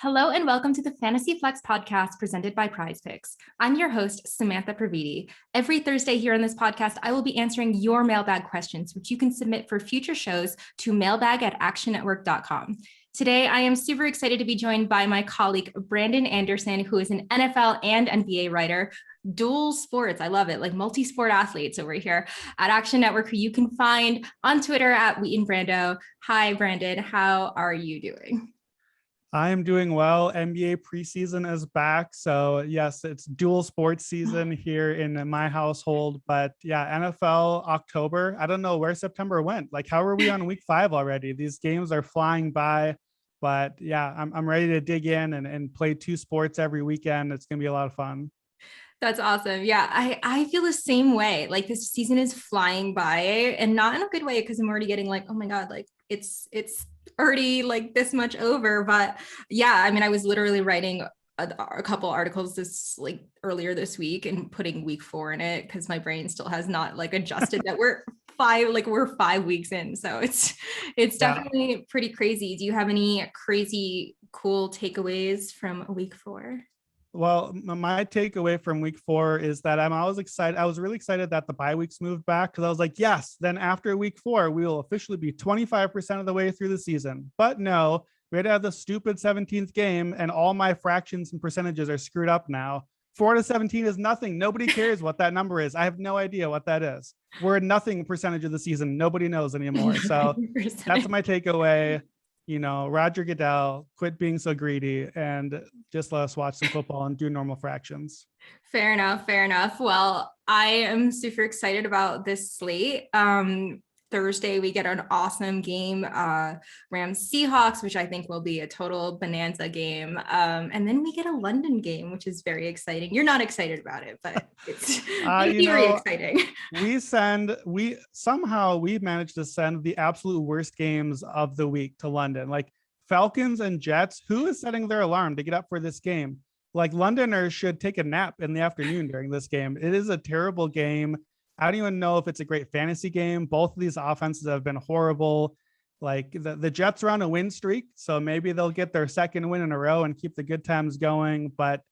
Hello and welcome to the Fantasy Flex podcast presented by Prize Picks. I'm your host, Samantha Previte. Every Thursday here on this podcast, I will be answering your mailbag questions, which you can submit for future shows to mailbag@actionnetwork.com. Today, I am super excited to be joined by my colleague, Brandon Anderson, who is an NFL and NBA writer, dual sports. I love it, like multi-sport athletes over here at Action Network, who you can find on Twitter at WheatonBrando. Hi, Brandon. How are you doing? I am doing well. NBA preseason is back. So yes, it's dual sports season here in my household. But yeah, NFL October. I don't know where September went. Like, how are we on week 5 already? These games are flying by. But yeah, I'm ready to dig in and play 2 sports every weekend. It's going to be a lot of fun. That's awesome. Yeah, I feel the same way. Like this season is flying by, and not in a good way because I'm already getting like, oh my God, like it's already like this much over. But yeah, I mean, I was literally writing a couple articles earlier this week and putting week 4 in it because my brain still has not like adjusted that we're 5 weeks in. So it's definitely pretty crazy. Do you have any crazy cool takeaways from week 4? Well, my takeaway from week 4 is that I'm always excited. I was really excited that the bye weeks moved back because I was like, yes, then after week 4, we will officially be 25% of the way through the season. But no, we had to have the stupid 17th game and all my fractions and percentages are screwed up now. 4 to 17 is nothing. Nobody cares what that number is. I have no idea what that is. We're a nothing percentage of the season. Nobody knows anymore. So that's my takeaway. You know, Roger Goodell, quit being so greedy and just let us watch some football and do normal fractions. Fair enough. Well, I am super excited about this slate. Thursday, we get an awesome game, Rams Seahawks, which I think will be a total bonanza game. And then we get a London game, which is very exciting. You're not excited about it, but it's very exciting. We managed to send the absolute worst games of the week to London. Like Falcons and Jets, who is setting their alarm to get up for this game? Like Londoners should take a nap in the afternoon during this game. It is a terrible game. I don't even know if it's a great fantasy game. Both of these offenses have been horrible. Like the Jets are on a win streak, so maybe they'll get their second win in a row and keep the good times going. But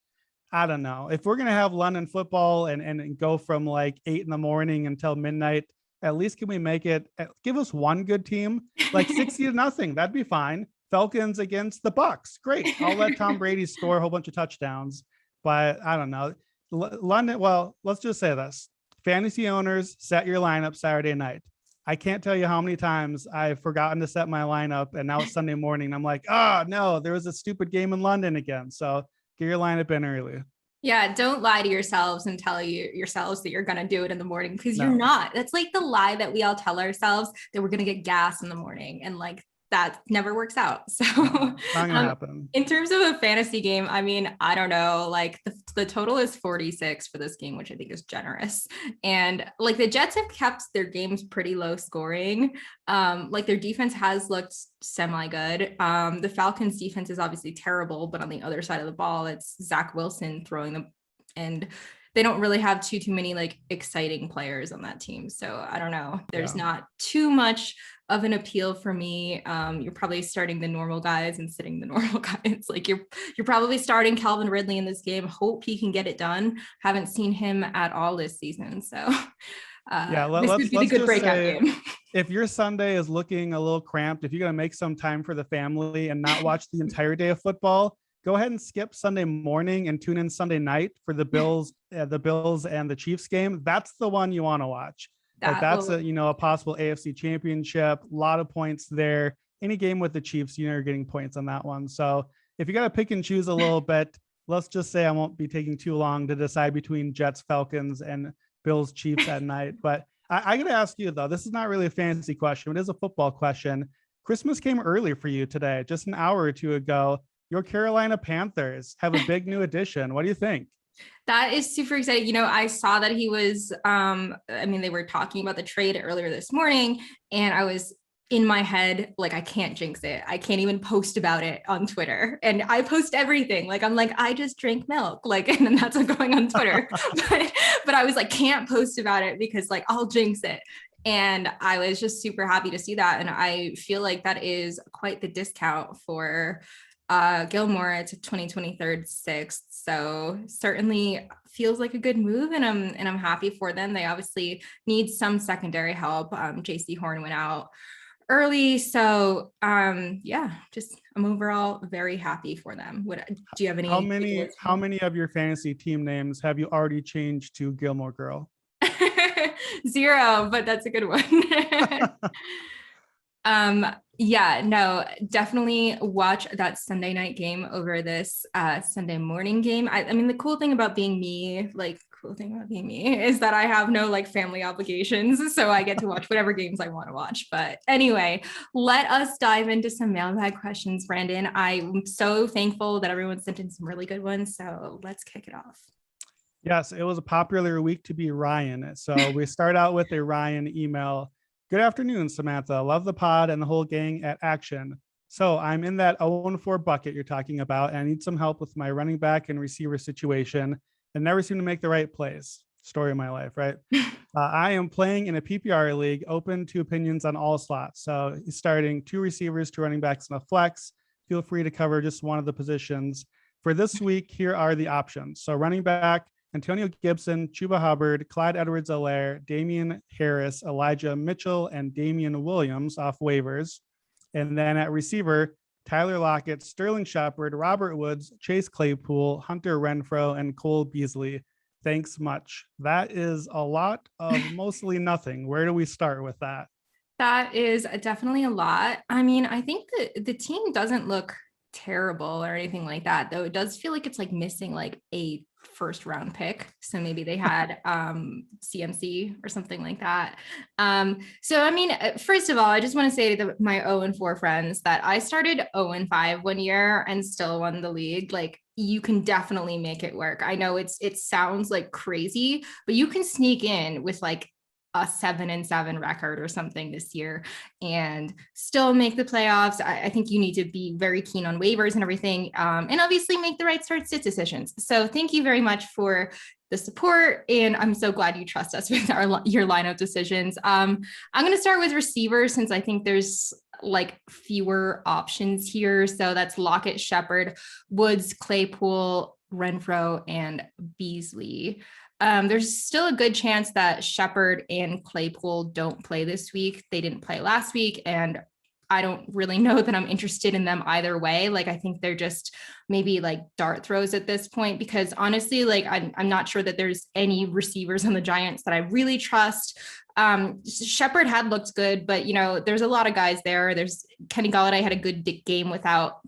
I don't know. If we're going to have London football and go from like 8 a.m. until midnight, at least can we make it, give us one good team, like 60-0. That'd be fine. Falcons against the Bucks. Great. I'll let Tom Brady score a whole bunch of touchdowns. But I don't know. London, well, let's just say this. Fantasy owners, set your lineup Saturday night. I can't tell you how many times I've forgotten to set my lineup, and now it's Sunday morning. And I'm like, oh, no, there was a stupid game in London again. So get your lineup in early. Yeah, don't lie to yourselves and tell yourselves that you're going to do it in the morning because you're not. That's like the lie that we all tell ourselves that we're going to get gas in the morning. And like, that never works out. So not gonna happen. In terms of a fantasy game, I mean, I don't know, like the total is 46 for this game, which I think is generous. And like the Jets have kept their games pretty low scoring. Like their defense has looked semi good. The Falcons defense is obviously terrible, but on the other side of the ball, it's Zach Wilson throwing them, and they don't really have too many like exciting players on that team. So I don't know. There's not too much of an appeal for me. You're probably starting the normal guys and sitting the normal guys. Like you're probably starting Calvin Ridley in this game. Hope he can get it done. Haven't seen him at all this season. So this would be the good breakout game. If your Sunday is looking a little cramped, if you're going to make some time for the family and not watch the entire day of football, go ahead and skip Sunday morning and tune in Sunday night for the Bills and the Chiefs game. That's the one you want to watch. That's a possible AFC championship, a lot of points there. Any game with the Chiefs, you're getting points on that one. So if you got to pick and choose a little bit, let's just say I won't be taking too long to decide between Jets, Falcons, and Bills, Chiefs at night. But I got to ask you though, this is not really a fantasy question. It is a football question. Christmas came early for you today, just an hour or two ago. Your Carolina Panthers have a big new addition. What do you think? That is super exciting. You know, I saw that he was, they were talking about the trade earlier this morning, and I was in my head, like, I can't jinx it. I can't even post about it on Twitter. And I post everything. Like, I'm like, I just drank milk. Like, and then that's what's going on Twitter. but I was like, can't post about it because like, I'll jinx it. And I was just super happy to see that. And I feel like that is quite the discount for Gilmore, it's a 2023 sixth. So certainly feels like a good move, and I'm happy for them. They obviously need some secondary help. JC Horn went out early. So yeah, just I'm overall very happy for them. What do you have any? How many of your fantasy team names have you already changed to Gilmore Girl? 0, but that's a good one. Yeah, no, definitely watch that Sunday night game over this Sunday morning game. I mean, the cool thing about being me, is that I have no like family obligations, so I get to watch whatever games I want to watch. But anyway, let us dive into some mailbag questions, Brandon. I'm so thankful that everyone sent in some really good ones, so let's kick it off. Yes, it was a popular week to be Ryan. So we start out with a Ryan email. Good afternoon, Samantha. Love the pod and the whole gang at Action. So I'm in that 0-4 bucket you're talking about, and I need some help with my running back and receiver situation and never seem to make the right plays. Story of my life, right? I am playing in a PPR league, open to opinions on all slots. So starting 2 receivers, 2 running backs, and a flex. Feel free to cover just one of the positions. For this week, here are the options. So running back, Antonio Gibson, Chuba Hubbard, Clyde Edwards-Helaire, Damian Harris, Elijah Mitchell, and Damian Williams off waivers. And then at receiver, Tyler Lockett, Sterling Shepard, Robert Woods, Chase Claypool, Hunter Renfrow, and Cole Beasley. Thanks much. That is a lot of mostly nothing. Where do we start with that? That is definitely a lot. I mean, I think the team doesn't look terrible or anything like that, though it does feel like it's like missing like a first round pick, so maybe they had CMC or something like that. So I mean, first of all, I just want to say to my 0-4 friends that I started 0-5 one year and still won the league. Like, you can definitely make it work. I know it sounds like crazy, but you can sneak in with like a 7-7 record or something this year and still make the playoffs. I think you need to be very keen on waivers and everything, and obviously make the right start-sit decisions. So thank you very much for the support, and I'm so glad you trust us with your lineup decisions. I'm going to start with receivers since I think there's like fewer options here. So that's Lockett, Shepard, Woods, Claypool, Renfrow, and Beasley. There's still a good chance that Shepard and Claypool don't play this week. They didn't play last week, and I don't really know that I'm interested in them either way. Like, I think they're just maybe like dart throws at this point, because honestly, like I'm not sure that there's any receivers on the Giants that I really trust. Shepard had looked good, but you know, there's a lot of guys there. There's Kenny Golladay had a good game without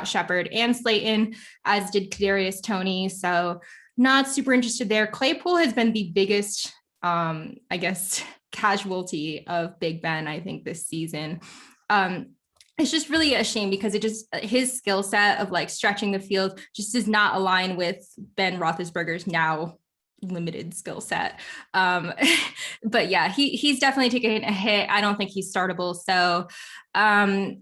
Shepard, and Slayton, as did Kadarius Toney. So not super interested there. Claypool has been the biggest, I guess, casualty of Big Ben, I think, this season. It's just really a shame because his skill set of like stretching the field just does not align with Ben Roethlisberger's now limited skill set. But yeah, he's definitely taken a hit. I don't think he's startable. So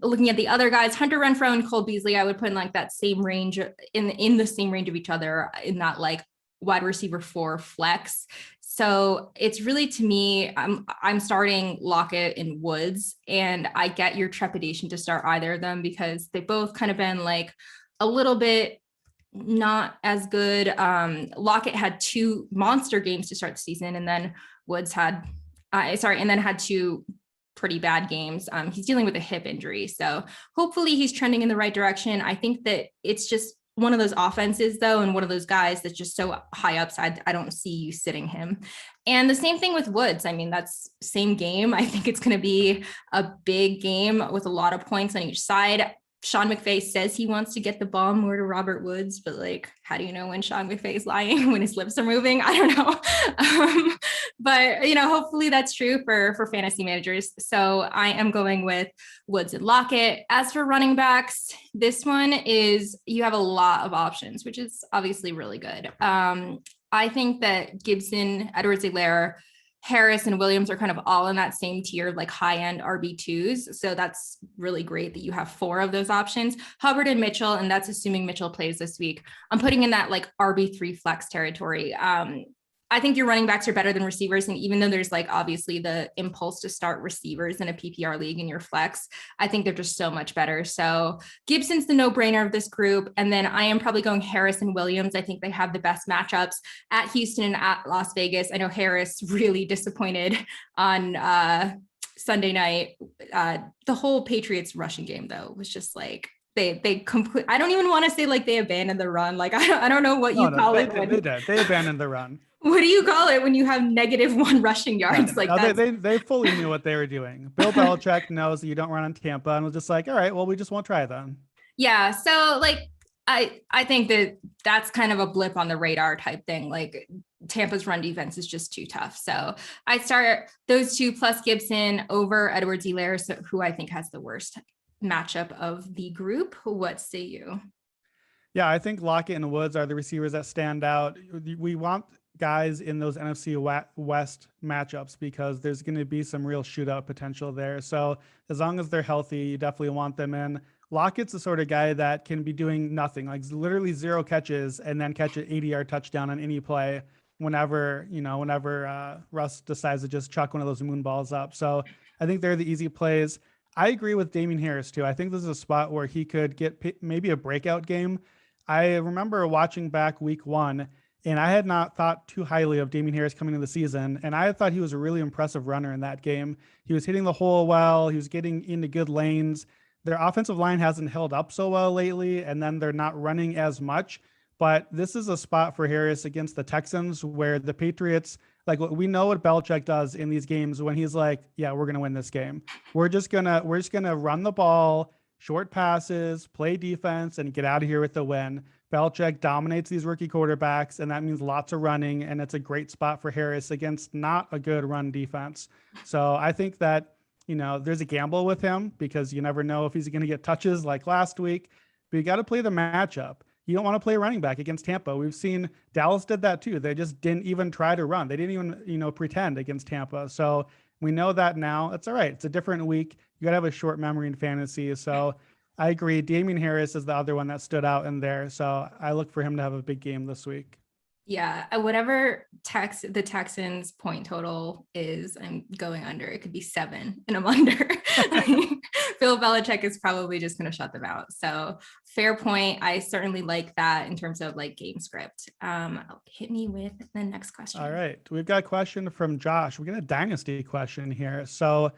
looking at the other guys, Hunter Renfrow and Cole Beasley, I would put in like that same range, in the same range of each other, in that like wide receiver 4 flex. So it's really, to me, I'm starting Lockett and Woods, and I get your trepidation to start either of them because they both kind of been like a little bit not as good. Lockett had 2 monster games to start the season, and then Woods had 2 pretty bad games. He's dealing with a hip injury, so hopefully he's trending in the right direction. I think that it's just one of those offenses, though, and one of those guys that's just so high upside, I don't see you sitting him. And the same thing with Woods. I mean, that's same game. I think it's going to be a big game with a lot of points on each side. Sean McVay says he wants to get the ball more to Robert Woods, but like, how do you know when Sean McVay is lying, when his lips are moving? I don't know. But you know, hopefully that's true for fantasy managers. So I am going with Woods and Lockett. As for running backs, this one is, you have a lot of options, which is obviously really good. I think that Gibson, Edwards-Helaire, Harris, and Williams are kind of all in that same tier of like high-end RB2s. So that's really great that you have 4 of those options. Hubbard and Mitchell, and that's assuming Mitchell plays this week, I'm putting in that like RB3 flex territory. I think your running backs are better than receivers. And even though there's like obviously the impulse to start receivers in a PPR league in your flex, I think they're just so much better. So Gibson's the no-brainer of this group. And then I am probably going Harris and Williams. I think they have the best matchups at Houston and at Las Vegas. I know Harris really disappointed on Sunday night. The whole Patriots rushing game though was just like, they complete. I don't even want to say like they abandoned the run. Like I don't know what you call it. They did. They abandoned the run. What do you call it when you have -1 rushing yards? Yeah, like they fully knew what they were doing. Bill Belichick knows that you don't run on Tampa, and was just like, all right, well, we just won't try then. Yeah. So like I think that's kind of a blip on the radar type thing. Like Tampa's run defense is just too tough. So I start those two plus Gibson over Edwards-Helaire, who I think has the worst matchup of the group. What say you? Yeah, I think Lockett and Woods are the receivers that stand out. We want guys in those NFC West matchups because there's going to be some real shootout potential there. So as long as they're healthy, you definitely want them in. Lockett's the sort of guy that can be doing nothing, like literally 0 catches and then catch an 80-yard touchdown on any play whenever Russ decides to just chuck one of those moon balls up. So I think they're the easy plays. I agree with Damian Harris too. I think this is a spot where he could get maybe a breakout game. I remember watching back week 1, and I had not thought too highly of Damian Harris coming into the season. And I thought he was a really impressive runner in that game. He was hitting the hole well. He was getting into good lanes. Their offensive line hasn't held up so well lately, and then they're not running as much. But this is a spot for Harris against the Texans where the Patriots, like we know what Belichick does in these games when he's like, yeah, we're going to win this game. We're just going to run the ball, short passes, play defense, and get out of here with the win. Belichick dominates these rookie quarterbacks, and that means lots of running, and it's a great spot for Harris against not a good run defense. So I think that, there's a gamble with him because you never know if he's going to get touches like last week, but you got to play the matchup. You don't want to play running back against Tampa. We've seen Dallas did that too. They just didn't even try to run. They didn't even, pretend against Tampa. So we know that now. It's all right. It's a different week. You got to have a short memory in fantasy. So I agree. Damian Harris is the other one that stood out in there. So I look for him to have a big game this week. Yeah, whatever the Texans point total is, I'm going under. It could be 7 and I'm under. Bill Belichick is probably just going to shut them out. So fair point. I certainly like that in terms of like game script. Hit me with the next question. All right. We've got a question from Josh. We're getting a dynasty question here. So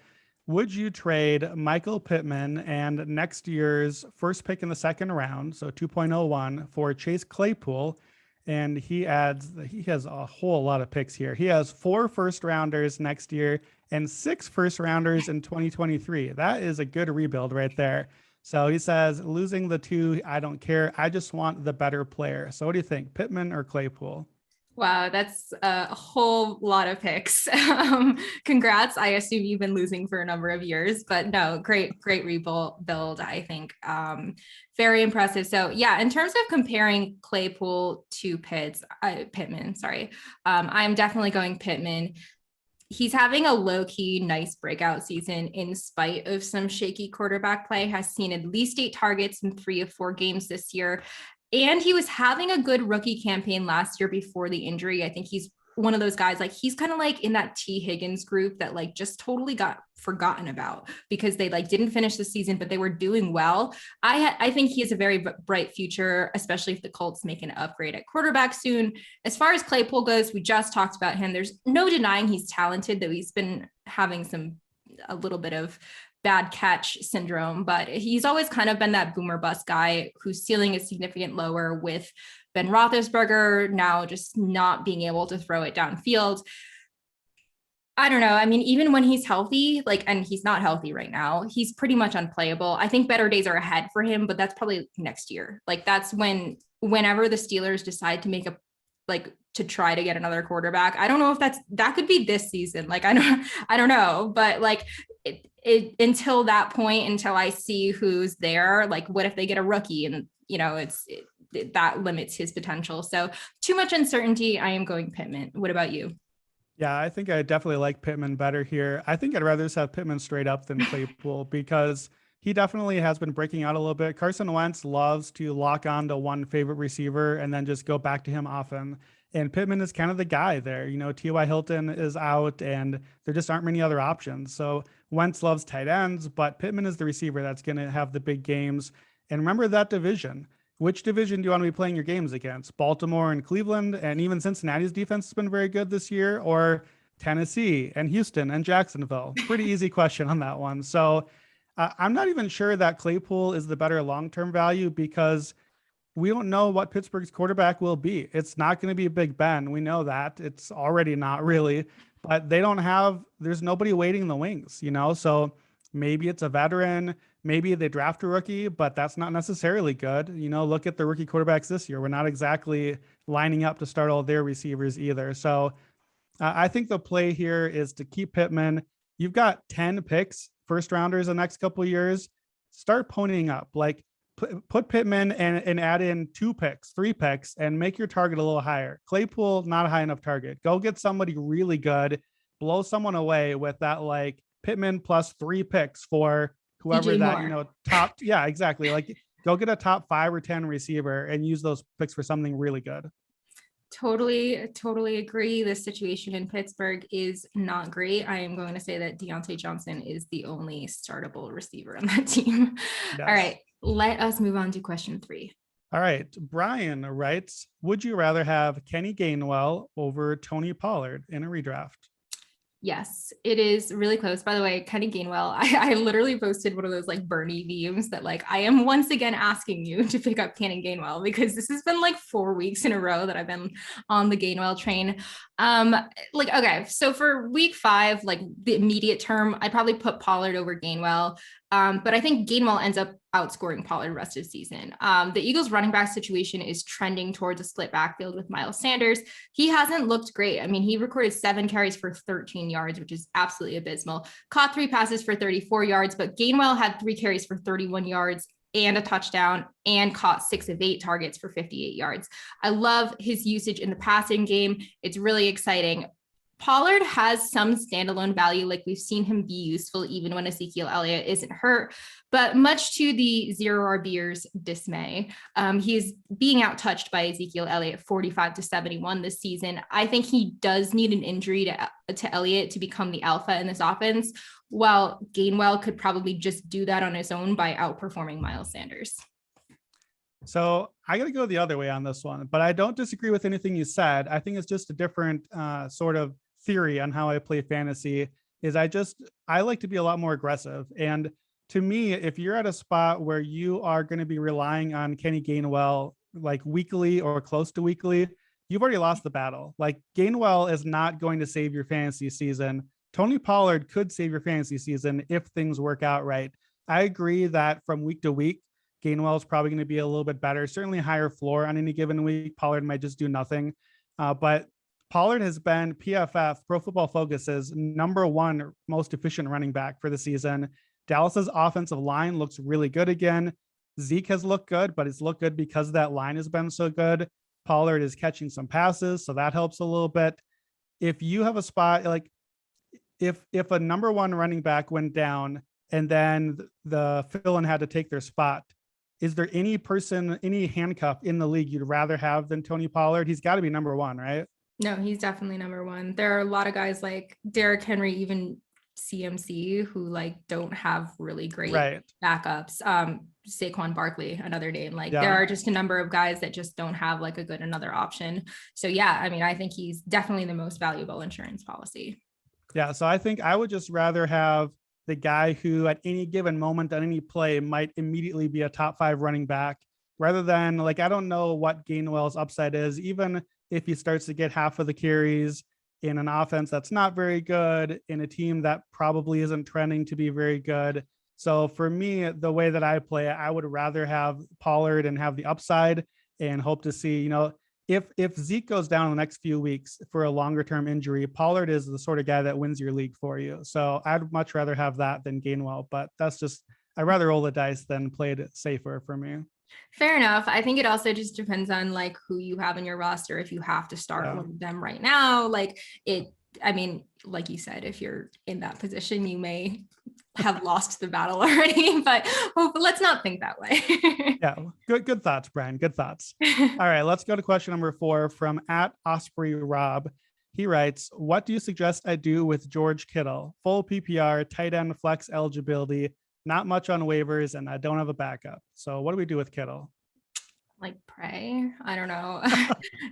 would you trade Michael Pittman and next year's first pick in the second round, so 2.01, for Chase Claypool? And he has a whole lot of picks here. He has 4 first rounders next year and 6 first rounders in 2023. That is a good rebuild right there. So he says, losing the 2, I don't care. I just want the better player. So what do you think, Pittman or Claypool? Wow, that's a whole lot of picks. Congrats. I assume you've been losing for a number of years, but no, great rebuild, I think. Very impressive. So yeah, in terms of comparing Claypool to Pittman, I'm definitely going Pittman. He's having a low-key nice breakout season in spite of some shaky quarterback play, has seen at least 8 targets in 3 of 4 games this year. And he was having a good rookie campaign last year before the injury. I think he's one of those guys, like he's kind of like in that T Higgins group that like just totally got forgotten about because they like didn't finish the season, but they were doing well. I think he has a very bright future, especially if the Colts make an upgrade at quarterback soon. As far as Claypool goes, we just talked about him. There's no denying he's talented, though he's been having a little bit of bad catch syndrome, but he's always kind of been that boomer bust guy whose ceiling is significant lower with Ben Roethlisberger now just not being able to throw it downfield. I don't know. I mean, even when he's healthy, and he's not healthy right now, he's pretty much unplayable. I think better days are ahead for him, but that's probably next year. That's whenever the Steelers decide to make to try to get another quarterback. I don't know if that could be this season. I don't know, but until that point, until I see who's there, what if they get a rookie and that limits his potential. So too much uncertainty. I am going Pittman. What about you? Yeah, I think I definitely like Pittman better here. I think I'd rather just have Pittman straight up than Claypool because he definitely has been breaking out a little bit. Carson Wentz loves to lock on to one favorite receiver and then just go back to him often. And Pittman is kind of the guy there. T.Y. Hilton is out and there just aren't many other options. So Wentz loves tight ends, but Pittman is the receiver that's going to have the big games. And remember that division. Which division do you want to be playing your games against? Baltimore and Cleveland, and even Cincinnati's defense has been very good this year, or Tennessee and Houston and Jacksonville? Pretty easy question on that one. So I'm not even sure that Claypool is the better long-term value because we don't know what Pittsburgh's quarterback will be. It's not going to be Big Ben. We know that. It's already not really, but there's nobody waiting in the wings, So maybe it's a veteran. Maybe they draft a rookie, but that's not necessarily good. Look at the rookie quarterbacks this year. We're not exactly lining up to start all their receivers either. So I think the play here is to keep Pittman. You've got 10 picks, first rounders the next couple of years. Start ponying up. Like put Pittman and add in 2 picks, 3 picks, and make your target a little higher. Claypool, not a high enough target. Go get somebody really good. Blow someone away with that like Pittman plus 3 picks for whoever that, top. Yeah, exactly. Like go get a top 5 or 10 receiver and use those picks for something really good. Totally agree. The situation in Pittsburgh is not great. I am going to say that Deontay Johnson is the only startable receiver on that team. Yes. All right, let us move on to question 3. All right, Brian writes, would you rather have Kenny Gainwell over Tony Pollard in a redraft? Yes, it is really close. By the way, Kenny Gainwell, I literally posted one of those like Bernie memes that like, I am once again asking you to pick up Kenny Gainwell because this has been like 4 weeks in a row that I've been on the Gainwell train. Okay, so for week 5, like the immediate term, I'd probably put Pollard over Gainwell. But I think Gainwell ends up outscoring Pollard the rest of the season. The Eagles running back situation is trending towards a split backfield with Miles Sanders. He hasn't looked great. I mean, he recorded 7 carries for 13 yards, which is absolutely abysmal. Caught 3 passes for 34 yards, but Gainwell had 3 carries for 31 yards and a touchdown and caught 6 of 8 targets for 58 yards. I love his usage in the passing game. It's really exciting. Pollard has some standalone value, like we've seen him be useful even when Ezekiel Elliott isn't hurt, but much to the zero RBers' dismay, he's being outtouched by Ezekiel Elliott 45-71 this season. I think he does need an injury to Elliott to become the alpha in this offense, while Gainwell could probably just do that on his own by outperforming Miles Sanders. So I got to go the other way on this one, but I don't disagree with anything you said. I think it's just a different sort of theory on how I play fantasy. Is I like to be a lot more aggressive. And to me, if you're at a spot where you are going to be relying on Kenny Gainwell like weekly or close to weekly, you've already lost the battle. Like Gainwell is not going to save your fantasy season. Tony Pollard could save your fantasy season if things work out right. I agree that from week to week, Gainwell is probably going to be a little bit better, certainly higher floor on any given week. Pollard might just do nothing. But Pollard has been PFF, Pro Football Focus's #1 most efficient running back for the season. Dallas's offensive line looks really good again. Zeke has looked good, but it's looked good because that line has been so good. Pollard is catching some passes, so that helps a little bit. If you have a spot, like if a #1 running back went down and then the fill-in had to take their spot, is there any handcuff in the league you'd rather have than Tony Pollard? He's got to be #1, right? No, he's definitely #1. There are a lot of guys like Derrick Henry, even CMC, who like don't have really great backups. Saquon Barkley, another name. There are just a number of guys that just don't have like a good another option. So yeah, I mean, I think he's definitely the most valuable insurance policy. Yeah, so I think I would just rather have the guy who at any given moment on any play might immediately be a top 5 running back, rather than like, I don't know what Gainwell's upside is, even if he starts to get half of the carries in an offense that's not very good, in a team that probably isn't trending to be very good. So for me, the way that I play, I would rather have Pollard and have the upside and hope to see, if Zeke goes down in the next few weeks for a longer term injury, Pollard is the sort of guy that wins your league for you. So I'd much rather have that than Gainwell, but I'd rather roll the dice than play it safer for me. Fair enough. I think it also just depends on like who you have in your roster. If you have to start one of them right now, like you said, if you're in that position, you may have lost the battle already, but let's not think that way. Yeah, good thoughts, Brian. Good thoughts. All right, let's go to question number 4 from @OspreyRob. He writes, what do you suggest I do with George Kittle? Full PPR, tight end flex eligibility, not much on waivers, and I don't have a backup. So what do we do with Kittle? Like pray, I don't know.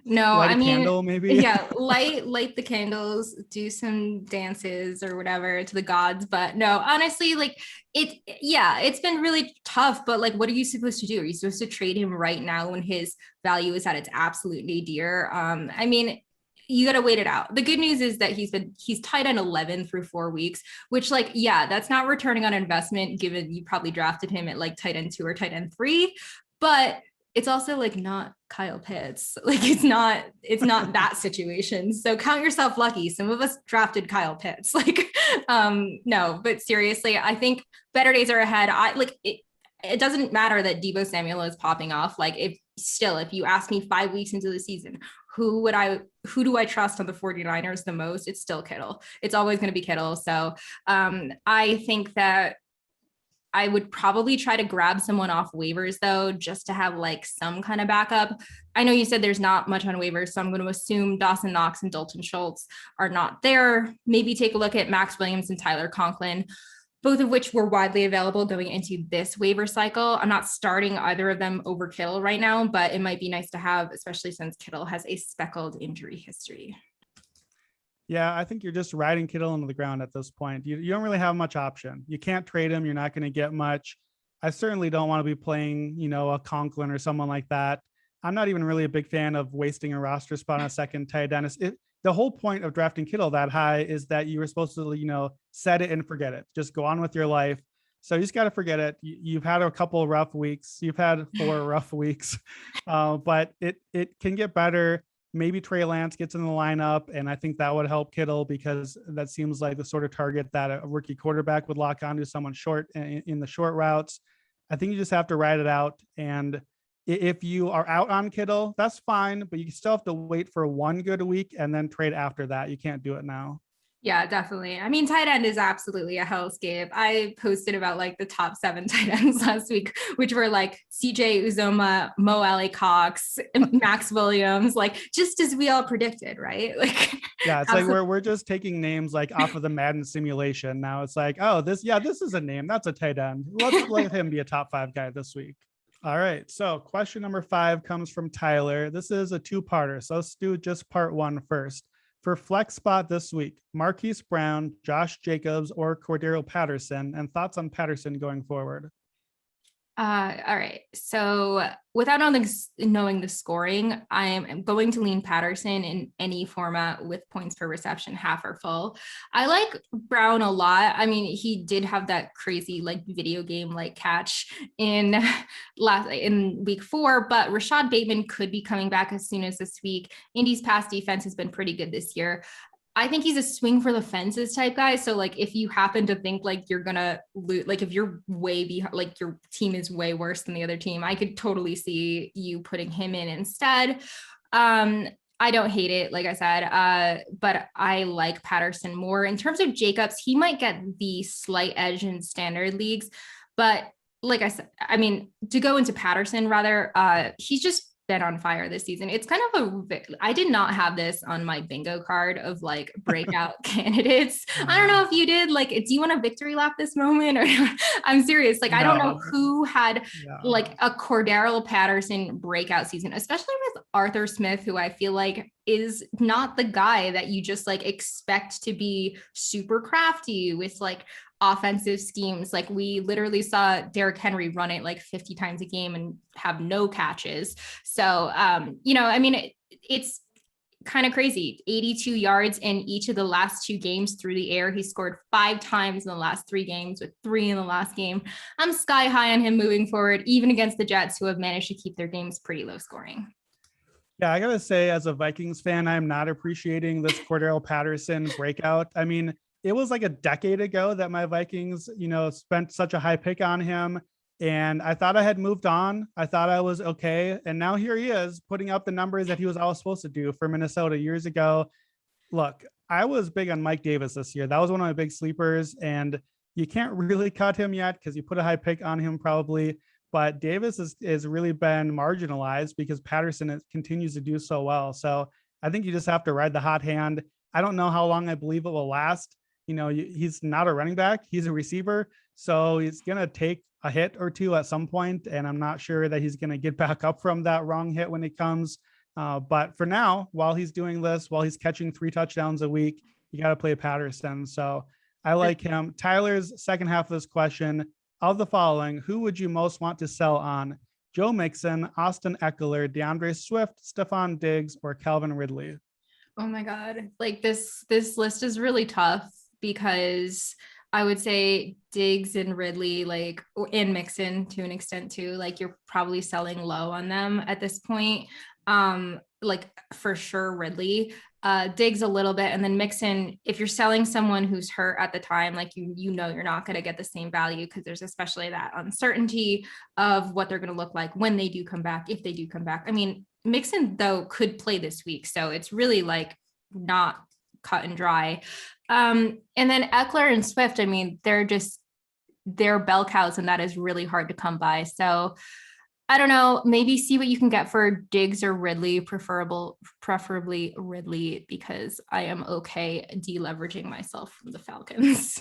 No, Light I a mean, candle, maybe. yeah, light the candles, do some dances or whatever to the gods. But no, honestly, like it's been really tough. But like, what are you supposed to do? Are you supposed to trade him right now when his value is at its absolute nadir? I mean, you got to wait it out. The good news is that he's tight end 11 through 4 weeks, which like, yeah, that's not returning on investment given you probably drafted him at like tight end 2 or tight end 3, but it's also like not Kyle Pitts. Like it's not that situation. So count yourself lucky. Some of us drafted Kyle Pitts. Like, no, but seriously, I think better days are ahead. It doesn't matter that Deebo Samuel is popping off. Like if you ask me 5 weeks into the season, who do I trust on the 49ers the most? It's still Kittle. It's always going to be Kittle. So I think that I would probably try to grab someone off waivers though, just to have like some kind of backup. I know you said there's not much on waivers, so I'm going to assume Dawson Knox and Dalton Schultz are not there. Maybe take a look at Max Williams and Tyler Conklin, both of which were widely available going into this waiver cycle. I'm not starting either of them over Kittle right now, but it might be nice to have, especially since Kittle has a speckled injury history. Yeah, I think you're just riding Kittle into the ground at this point. You don't really have much option. You can't trade him. You're not going to get much. I certainly don't want to be playing, a Conklin or someone like that. I'm not even really a big fan of wasting a roster spot on a second tight end. The whole point of drafting Kittle that high is that you were supposed to, set it and forget it. Just go on with your life. So you just got to forget it. You've had a couple of rough weeks. You've had 4 rough weeks, but it can get better. Maybe Trey Lance gets in the lineup, and I think that would help Kittle because that seems like the sort of target that a rookie quarterback would lock onto someone short in the short routes. I think you just have to ride it out. And if you are out on Kittle, that's fine, but you still have to wait for one good week and then trade after that. You can't do it now. Yeah, definitely. I mean, tight end is absolutely a hellscape. I posted about like the top 7 tight ends last week, which were like CJ Uzoma, Mo Alley Cox, Max Williams, like just as we all predicted, right? Like, yeah, it's like we're just taking names like off of the Madden simulation. Now it's like, oh, this is a name. That's a tight end. Let's let him be a top 5 guy this week. All right. So question number 5 comes from Tyler. This is a 2-parter. So let's do just part 1 first. For flex spot this week, Marquise Brown, Josh Jacobs, or Cordero Patterson, and thoughts on Patterson going forward. All right. So without knowing the scoring, I am going to lean Patterson in any format with points per reception, half or full. I like Brown a lot. I mean, he did have that crazy like video game like catch in week 4, but Rashad Bateman could be coming back as soon as this week. Indy's pass defense has been pretty good this year. I think he's a swing for the fences type guy. So like, if you happen to think like you're going to lose, like if you're way behind, like your team is way worse than the other team, I could totally see you putting him in instead. I don't hate it, like I said, but I like Patterson more. In terms of Jacobs, he might get the slight edge in standard leagues, but like I said, I mean, to go into Patterson rather, he's just been on fire this season. It's kind of I did not have this on my bingo card of like breakout candidates. I don't know if you did. Like, do you want a victory lap this moment? Or I'm serious. Like, no. I don't know who had like a Cordero Patterson breakout season, especially with Arthur Smith, who I feel like is not the guy that you just like expect to be super crafty with like offensive schemes. Like we literally saw Derrick Henry run it like 50 times a game and have no catches. So, I mean, it's kind of crazy. 82 yards in each of the last 2 games through the air. He scored 5 times in the last 3 games with 3 in the last game. I'm sky high on him moving forward, even against the Jets, who have managed to keep their games pretty low scoring. Yeah, I got to say, as a Vikings fan, I'm not appreciating this Cordero Patterson breakout. I mean, it was like a decade ago that my Vikings, spent such a high pick on him. And I thought I had moved on. I thought I was okay. And now here he is putting up the numbers that he was always supposed to do for Minnesota years ago. Look, I was big on Mike Davis this year. That was one of my big sleepers. And You can't really cut him yet because you put a high pick on him probably. But Davis is really been marginalized because Patterson continues to do so well. So I think you just have to ride the hot hand. I don't know how long I believe it will last. He's not a running back. He's a receiver. So he's going to take a hit or two at some point, and I'm not sure that he's going to get back up from that wrong hit when it comes. But for now, while he's doing this, while he's catching 3 touchdowns a week, you got to play Patterson. So I like him. Tyler's second half of this question: of the following, who would you most want to sell on? Joe Mixon, Austin Eckler, DeAndre Swift, Stephon Diggs, or Calvin Ridley? Oh my God. Like this list is really tough because I would say Diggs and Ridley, and Mixon to an extent too, you're probably selling low on them at this point. For sure Ridley, Diggs a little bit, and then Mixon, if you're selling someone who's hurt at the time, you're not going to get the same value because there's especially that uncertainty of what they're going to look like when they do come back, if they do come back. I mean, Mixon though could play this week, so it's really not cut and dry. And then Eckler and Swift, I mean, they're bell cows, and that is really hard to come by. So I don't know, maybe see what you can get for Diggs or Ridley, preferably Ridley, because I am okay deleveraging myself from the Falcons.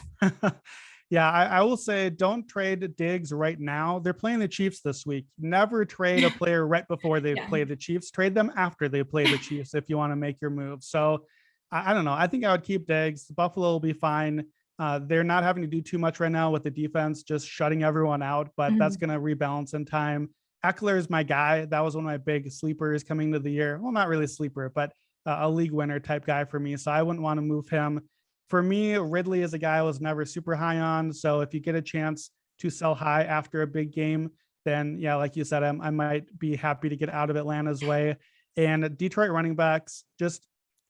Yeah, I will say don't trade Diggs right now. They're playing the Chiefs this week. Never trade a player right before they play the Chiefs. Trade them after they play the Chiefs if you want to make your move. So I don't know. I think I would keep Diggs. Buffalo will be fine. They're not having to do too much right now with the defense, just shutting everyone out, but that's going to rebalance in time. Eckler is my guy. That was one of my big sleepers coming into the year. Well, not really sleeper, but a league winner type guy for me. So I wouldn't want to move him. For me, Ridley is a guy I was never super high on. So if you get a chance to sell high after a big game, then yeah, like you said, I might be happy to get out of Atlanta's way. And Detroit running backs, just,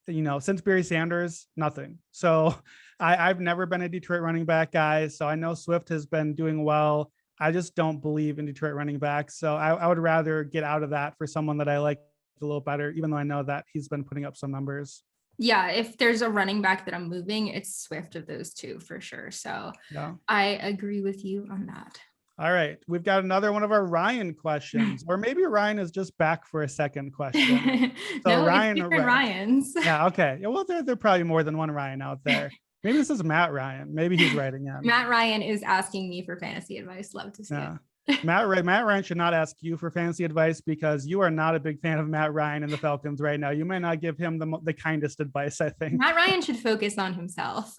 since Barry Sanders, nothing. So I've never been a Detroit running back guy. So I know Swift has been doing well. I just don't believe in Detroit running backs. So I would rather get out of that for someone that I like a little better, even though I know that he's been putting up some numbers. Yeah, if there's a running back that I'm moving, it's Swift of those two for sure. So yeah. I agree with you on that. All right. We've got another one of our Ryan questions, or maybe Ryan is just back for a second question. So no, Ryan, it's Ryans. Yeah. Okay. Yeah, well, there are probably more than one Ryan out there. Maybe this is Matt Ryan. Maybe he's writing in. Matt Ryan is asking me for fantasy advice. Love to see it. Matt Ryan should not ask you for fantasy advice because you are not a big fan of Matt Ryan and the Falcons right now. You might not give him the kindest advice, I think. Matt Ryan should focus on himself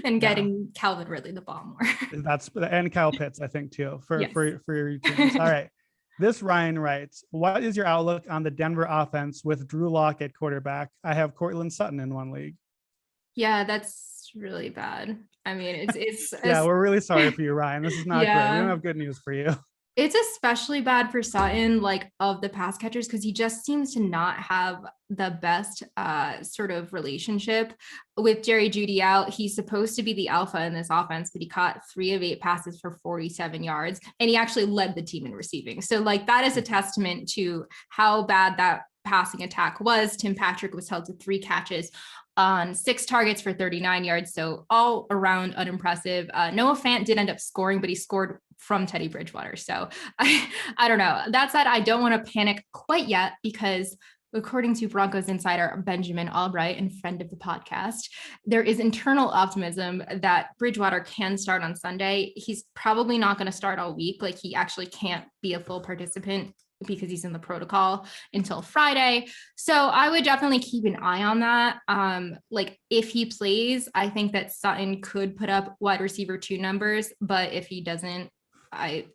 and getting Calvin Ridley the ball more. And Kyle Pitts, I think, too, for your teams. All right. This Ryan writes, what is your outlook on the Denver offense with Drew Lock at quarterback? I have Cortland Sutton in one league. Yeah, that's really bad. I mean, it's yeah, we're really sorry for you, Ryan. This is not great. We don't have good news for you. It's especially bad for Sutton, of the pass catchers, because he just seems to not have the best sort of relationship with Jerry Jeudy out. He's supposed to be the alpha in this offense, but he caught 3 of 8 passes for 47 yards, and he actually led the team in receiving. So that is a testament to how bad that passing attack was. Tim Patrick was held to 3 catches on 6 targets for 39 yards. So all around unimpressive. Noah Fant did end up scoring, but he scored from Teddy Bridgewater. So I don't know. That said, I don't want to panic quite yet because according to Broncos insider Benjamin Albright and friend of the podcast, there is internal optimism that Bridgewater can start on Sunday. He's probably not going to start all week. He actually can't be a full participant because he's in the protocol until Friday. So I would definitely keep an eye on that. If he plays, I think that Sutton could put up wide receiver 2 numbers, but if he doesn't, I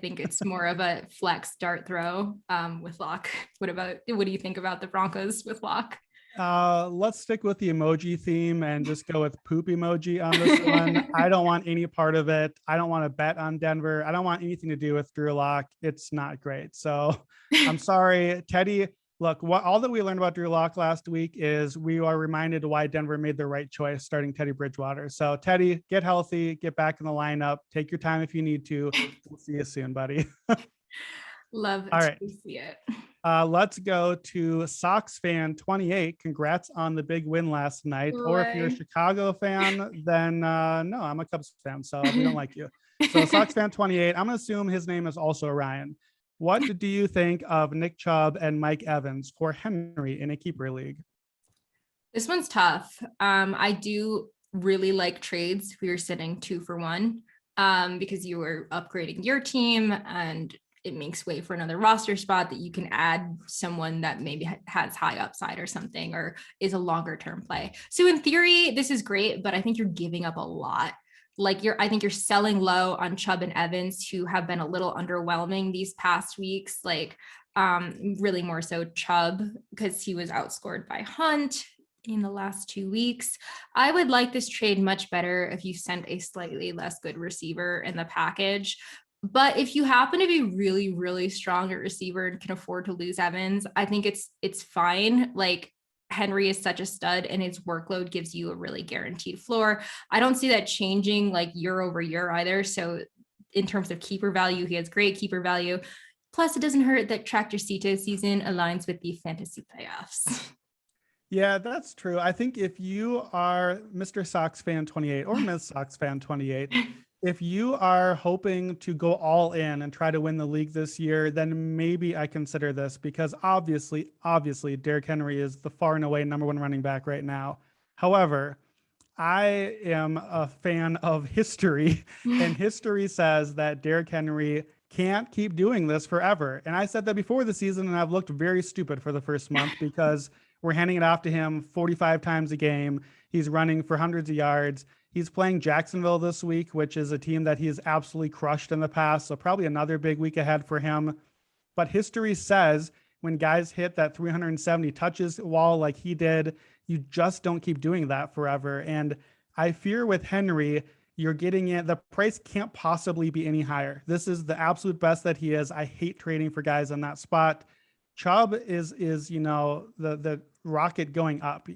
think it's more of a flex dart throw with Lock. What do you think about the Broncos with Lock? Let's stick with the emoji theme and just go with poop emoji on this one. I don't want any part of it. I don't want to bet on Denver. I don't want anything to do with Drew Lock. It's not great. So I'm sorry, Teddy. Look, all that we learned about Drew Lock last week is we are reminded why Denver made the right choice starting Teddy Bridgewater. So Teddy, get healthy, get back in the lineup, take your time if you need to. We'll see you soon, buddy. Love to see it. Let's go to Sox fan 28. Congrats on the big win last night. Or if you're a Chicago fan, then no, I'm a Cubs fan, so we don't like you. So Sox fan 28, I'm going to assume his name is also Ryan. What do you think of Nick Chubb and Mike Evans for Henry in a keeper league? This one's tough. I do really like trades. We were sitting 2-for-1 because you were upgrading your team and it makes way for another roster spot that you can add someone that maybe has high upside or something, or is a longer term play. So in theory, this is great, but I think you're giving up a lot. I think you're selling low on Chubb and Evans, who have been a little underwhelming these past weeks. Really more so Chubb because he was outscored by Hunt in the last 2 weeks. I would like this trade much better if you sent a slightly less good receiver in the package. But if you happen to be really, really strong at receiver and can afford to lose Evans, I think it's fine. Like, Henry is such a stud and his workload gives you a really guaranteed floor. I don't see that changing like year over year either. So in terms of keeper value, he has great keeper value. Plus, it doesn't hurt that Tractorcito season aligns with the fantasy playoffs. Yeah, that's true. I think if you are Mr. Sox fan 28 or Ms. Sox fan 28, if you are hoping to go all in and try to win the league this year, then maybe I consider this, because obviously, Derrick Henry is the far and away number one running back right now. However, I am a fan of history, and history says that Derrick Henry can't keep doing this forever. And I said that before the season, and I've looked very stupid for the first month because we're handing it off to him 45 times a game. He's running for hundreds of yards. He's playing Jacksonville this week, which is a team that he's absolutely crushed in the past. So probably another big week ahead for him. But history says when guys hit that 370 touches wall like he did, you just don't keep doing that forever. And I fear with Henry, you're getting it. The price can't possibly be any higher. This is the absolute best that he is. I hate trading for guys in that spot. Chubb is the rocket going up,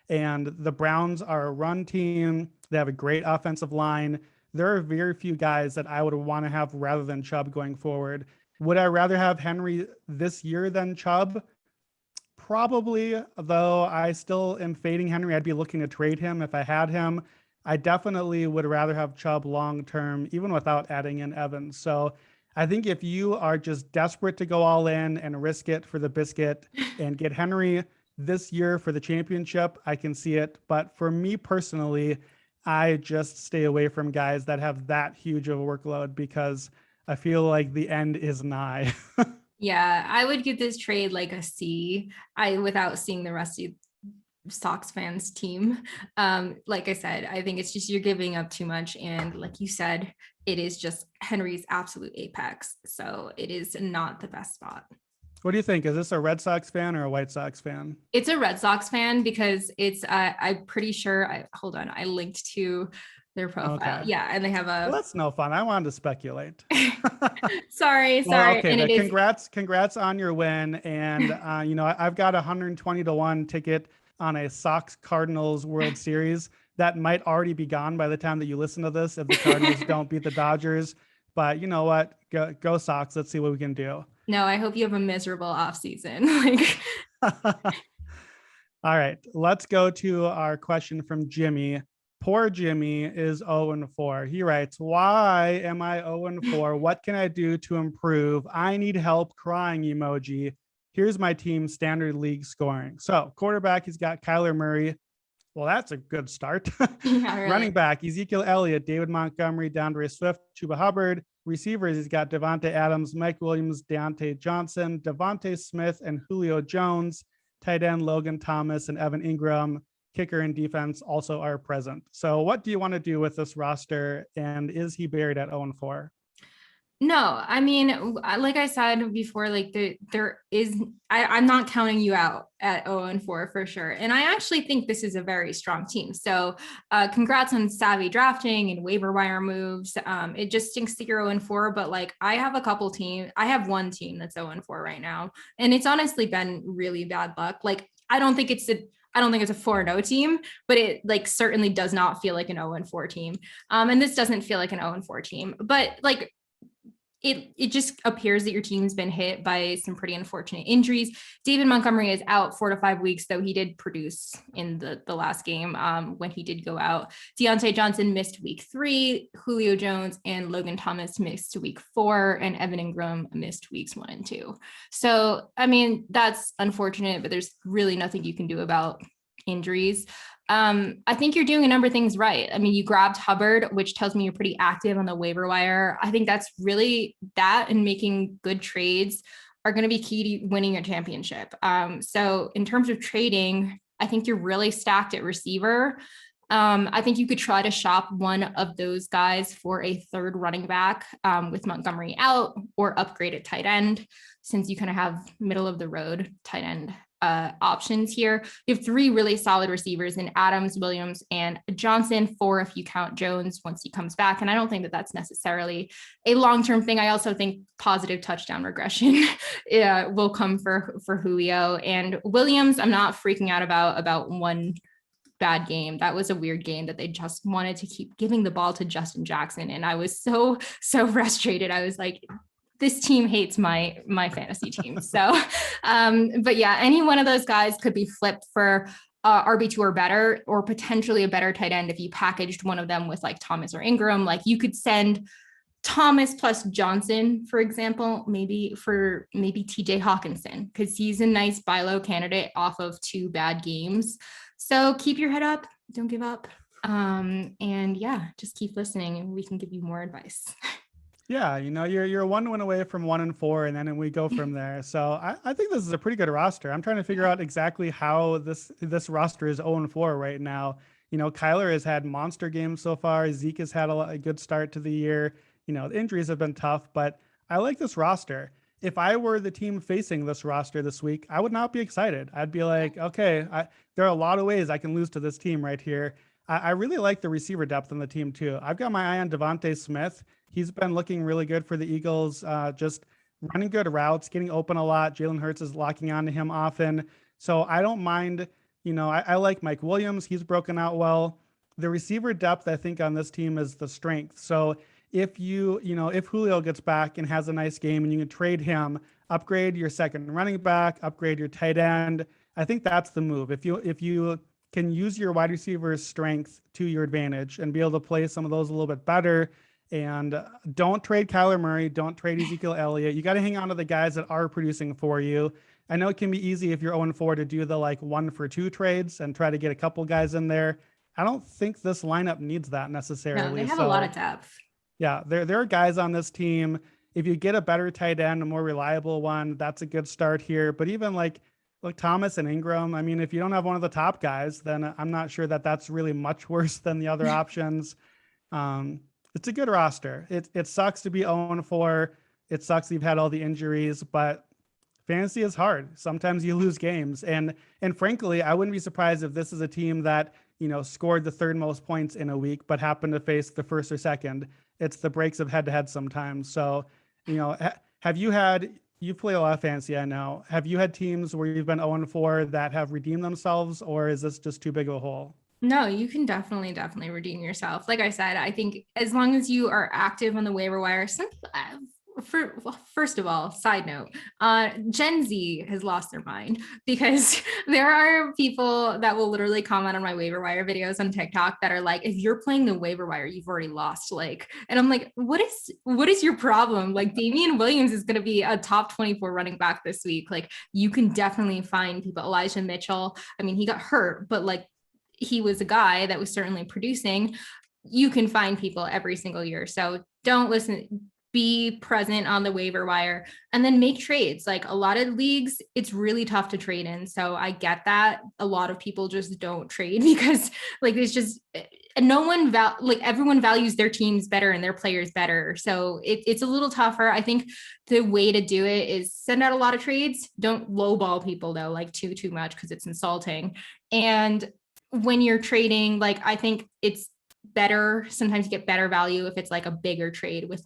and the Browns are a run team. They have a great offensive line. There are very few guys that I would want to have rather than Chubb going forward. Would I rather have Henry this year than Chubb? Probably, though I still am fading Henry. I'd be looking to trade him if I had him. I definitely would rather have Chubb long term, even without adding in Evans. So I think if you are just desperate to go all in and risk it for the biscuit and get Henry this year for the championship, I can see it. But for me personally, I just stay away from guys that have that huge of a workload because I feel like the end is nigh. Yeah, I would give this trade like a C. Without seeing the rest of Sox fans team. Like I said, I think it's just you're giving up too much. And like you said, it is just Henry's absolute apex. So it is not the best spot. What do you think? Is this a Red Sox fan or a White Sox fan? It's a Red Sox fan because it's, I'm pretty sure, I linked to their profile. Okay. Yeah, and they have a... Well, that's no fun. I wanted to speculate. Sorry. Well, okay, and congrats on your win. And, I've got 120-1 ticket on a Sox Cardinals World Series that might already be gone by the time that you listen to this if the Cardinals don't beat the Dodgers. But you know what? Go Sox. Let's see what we can do. No, I hope you have a miserable off season. All right, let's go to our question from Jimmy. Poor Jimmy is 0-4. He writes, why am I 0-4? What can I do to improve? I need help, crying emoji. Here's my team's standard league scoring. So quarterback, he's got Kyler Murray. Well, that's a good start. Yeah, really. Running back, Ezekiel Elliott, David Montgomery, DeAndre Swift, Chuba Hubbard. Receivers, he's got Devontae Adams, Mike Williams, Deontay Johnson, Devontae Smith, and Julio Jones. Tight end, Logan Thomas, and Evan Ingram. Kicker and defense also are present. So what do you want to do with this roster? And is he buried at 0-4? No, I mean, like I said before, like I'm not counting you out at 0-4 for sure. And I actually think this is a very strong team. So congrats on savvy drafting and waiver wire moves. It just stinks to you're 0-4, but like I have one team that's 0-4 right now. And it's honestly been really bad luck. Like, I don't think it's a 4-0 team, but it like certainly does not feel like an 0-4 team. And this doesn't feel like an 0-4 team, but like, it just appears that your team's been hit by some pretty unfortunate injuries. David Montgomery is out 4 to 5 weeks, though he did produce in the last game when he did go out. Deontay Johnson missed week 3, Julio Jones and Logan Thomas missed week 4, and Evan Ingram missed weeks 1 and 2. So, I mean, that's unfortunate, but there's really nothing you can do about injuries. I think you're doing a number of things right. I mean, you grabbed Hubbard, which tells me you're pretty active on the waiver wire. I think that's really that, and making good trades are going to be key to winning your championship. So in terms of trading, I think you're really stacked at receiver. I think you could try to shop one of those guys for a third running back with Montgomery out, or upgrade at tight end, since you kind of have middle of the road tight end options here. You have 3 really solid receivers in Adams, Williams, and Johnson, 4 if you count Jones once he comes back. And I don't think that that's necessarily a long-term thing. I also think positive touchdown regression will come for Julio. And Williams, I'm not freaking out about one bad game. That was a weird game that they just wanted to keep giving the ball to Justin Jackson. And I was so frustrated. I was like, this team hates my fantasy team. So, but yeah, any one of those guys could be flipped for RB2 or better, or potentially a better tight end if you packaged one of them with like Thomas or Ingram. Like you could send Thomas plus Johnson, for example, maybe TJ Hawkinson, because he's a nice buy low candidate off of 2 bad games. So keep your head up, don't give up. And yeah, just keep listening and we can give you more advice. Yeah, you're 1 win away from 1 and 4, and then we go from there. So I think this is a pretty good roster. I'm trying to figure out exactly how this roster is 0 and 4 right now. Kyler has had monster games so far. Zeke has had a good start to the year. The injuries have been tough, but I like this roster. If I were the team facing this roster this week, I would not be excited. I'd be like, okay, there are a lot of ways I can lose to this team right here. I really like the receiver depth on the team too. I've got my eye on Devontae Smith. He's been looking really good for the Eagles, just running good routes, getting open a lot. Jalen Hurts is locking onto him often. So I don't mind, I like Mike Williams. He's broken out well. The receiver depth, I think, on this team is the strength. So if if Julio gets back and has a nice game and you can trade him, upgrade your second running back, upgrade your tight end, I think that's the move. If you can use your wide receiver's strength to your advantage and be able to play some of those a little bit better. And don't trade Kyler Murray. Don't trade Ezekiel Elliott. You got to hang on to the guys that are producing for you. I know it can be easy if you're 0-4 to do the 1 for 2 trades and try to get a couple guys in there. I don't think this lineup needs that necessarily. No, they have a lot of depth. Yeah, there are guys on this team. If you get a better tight end, a more reliable one, that's a good start here. But even like Thomas and Ingram, I mean, if you don't have one of the top guys, then I'm not sure that that's really much worse than the other options. It's a good roster. It sucks to be 0-4. It sucks that you've had all the injuries, but fantasy is hard. Sometimes you lose games. And frankly, I wouldn't be surprised if this is a team that, scored the 3rd most points in a week, but happened to face the 1st or 2nd. It's the breaks of head-to-head sometimes. So, you've played a lot of fantasy, I know. Have you had teams where you've been 0-4 that have redeemed themselves, or is this just too big of a hole? No, you can definitely redeem yourself. Like I said, I think as long as you are active on the waiver wire, first of all, side note, Gen Z has lost their mind, because there are people that will literally comment on my waiver wire videos on TikTok that are like, if you're playing the waiver wire, you've already lost. And I'm like, what is your problem? Like, Damian Williams is going to be a top 24 running back this week. Like, you can definitely find people. Elijah Mitchell, I mean, he got hurt, but he was a guy that was certainly producing. You can find people every single year. So don't listen, be present on the waiver wire, and then make trades. Like, a lot of leagues, it's really tough to trade in. So I get that a lot of people just don't trade because it's just no one everyone values their teams better and their players better. So it's a little tougher. I think the way to do it is send out a lot of trades. Don't lowball people though, too much, because it's insulting. And when you're trading, I think it's better. Sometimes you get better value if it's a bigger trade with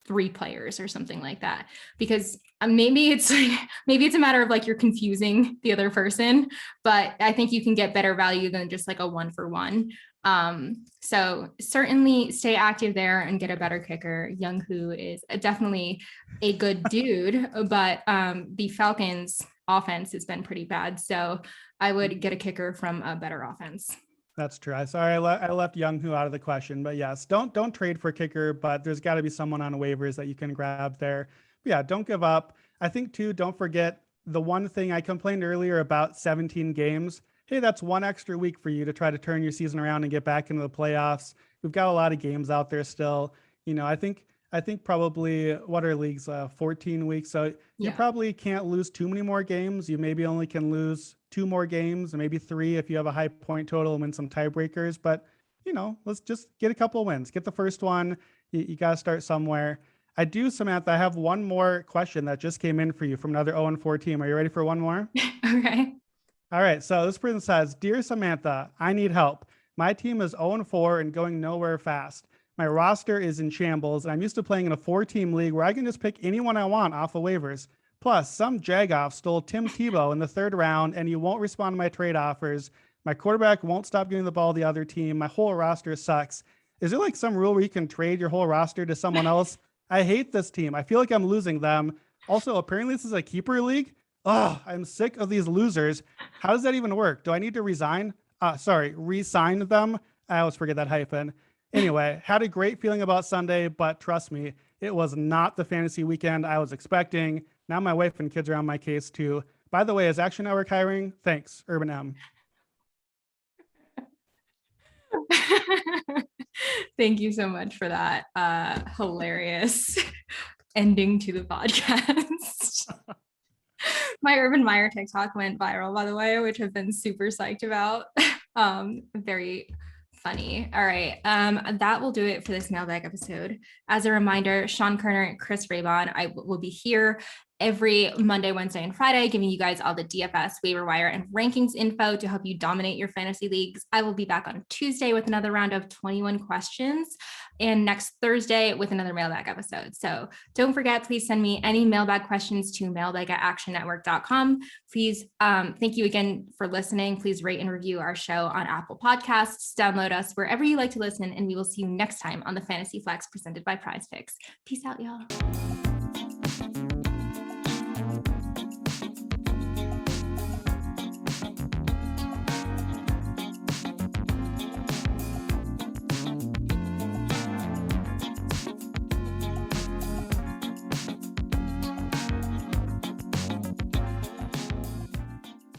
3 players or something like that, because maybe it's a matter of you're confusing the other person, but I think you can get better value than just a 1 for 1. So certainly stay active there and get a better kicker. Young-Hoo is definitely a good dude, but the Falcons offense has been pretty bad. So I would get a kicker from a better offense. That's true. I left Young-Hoo out of the question, but yes, don't trade for kicker, but there's got to be someone on waivers that you can grab there. But yeah, don't give up. I think too, don't forget the one thing I complained earlier about 17 games. Hey, that's one extra week for you to try to turn your season around and get back into the playoffs. We've got a lot of games out there still. I think probably what are leagues 14 weeks. So you probably can't lose too many more games. You maybe only can lose 2 more games, or maybe 3 if you have a high point total and win some tiebreakers. But let's just get a couple of wins. Get the first one. You got to start somewhere. Samantha, I have one more question that just came in for you from another 0-4 team. Are you ready for one more? Okay. All right. So this person says, "Dear Samantha, I need help. My team is 0-4 and going nowhere fast. My roster is in shambles, and I'm used to playing in a 4-team league where I can just pick anyone I want off of waivers. Plus, some jagoff stole Tim Tebow in the 3rd round, and he won't respond to my trade offers. My quarterback won't stop giving the ball to the other team. My whole roster sucks. Is there like some rule where you can trade your whole roster to someone else? I hate this team. I feel like I'm losing them. Also, apparently this is a keeper league. Oh, I'm sick of these losers. How does that even work? Do I need to re-sign them? I always forget that hyphen. Anyway, had a great feeling about Sunday, but trust me, it was not the fantasy weekend I was expecting. Now my wife and kids are on my case too. By the way, is Action Network hiring? Thanks, Urban M." Thank you so much for that hilarious ending to the podcast. My Urban Meyer TikTok went viral, by the way, which I've been super psyched about. Very funny. All right. That will do it for this mailbag episode. As a reminder, Sean Kerner and Chris Raybon, I will be here every Monday, Wednesday, and Friday, giving you guys all the DFS, waiver wire, and rankings info to help you dominate your fantasy leagues. I will be back on Tuesday with another round of 21 questions, and next Thursday with another mailbag episode. So don't forget, please send me any mailbag questions to mailbag@actionnetwork.com. Please, thank you again for listening. Please rate and review our show on Apple Podcasts. Download us wherever you like to listen, and we will see you next time on the Fantasy Flex presented by Prize Picks. Peace out, y'all.